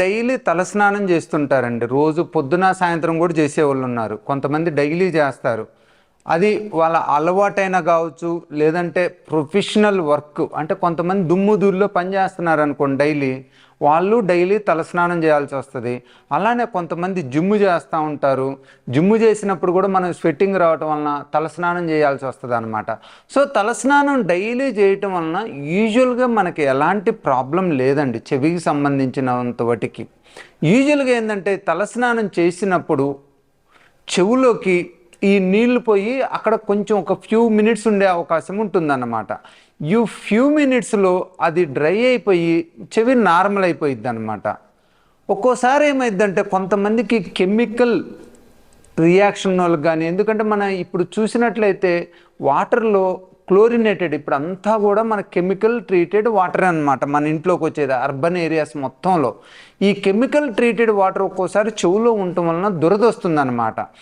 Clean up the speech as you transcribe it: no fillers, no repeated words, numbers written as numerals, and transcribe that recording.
Daily తలస్నానం చేస్తుంటారండి. రోజు పొద్దున సాయంత్రం కూడా చేసేవాళ్ళు ఉన్నారు. కొంతమంది డైలీ చేస్తారు. అది వాళ్ళ అలవాటైన కావచ్చు, లేదంటే ప్రొఫెషనల్ వర్క్ అంటే కొంతమంది దుమ్ము ధూళిలో పని చేస్తున్నారు అనుకోండి డైలీ, వాళ్ళు డైలీ తలస్నానం చేయాల్సి వస్తుంది. అలానే కొంతమంది జిమ్ చేస్తూ ఉంటారు. జిమ్ చేసినప్పుడు కూడా మనం స్వెట్టింగ్ రావటం వలన తలస్నానం చేయాల్సి వస్తుంది అనమాట. సో తలస్నానం డైలీ చేయటం వలన యూజువల్గా మనకి ఎలాంటి ప్రాబ్లం లేదండి చెవికి సంబంధించినంత వాటికి. యూజువల్గా ఏంటంటే తలస్నానం చేసినప్పుడు చెవులోకి ఈ నీళ్లు పోయి అక్కడ కొంచెం ఒక ఫ్యూ మినిట్స్ ఉండే అవకాశం ఉంటుందన్నమాట. ఈ ఫ్యూ మినిట్స్లో అది డ్రై అయిపోయి చెవి నార్మల్ అయిపోయిద్ది అనమాట. ఒక్కోసారి ఏమైందంటే కొంతమందికి కెమికల్ రియాక్షన్ వాళ్ళకి కానీ, ఎందుకంటే మన ఇప్పుడు చూసినట్లయితే వాటర్లో క్లోరినేటెడ్ ఇప్పుడు అంతా కూడా మన కెమికల్ ట్రీటెడ్ వాటర్ అనమాట. మన ఇంట్లోకి వచ్చేది అర్బన్ ఏరియాస్ మొత్తంలో ఈ కెమికల్ ట్రీటెడ్ వాటర్ ఒక్కోసారి చెవులో ఉండటం వలన దురద వస్తుంది అనమాట.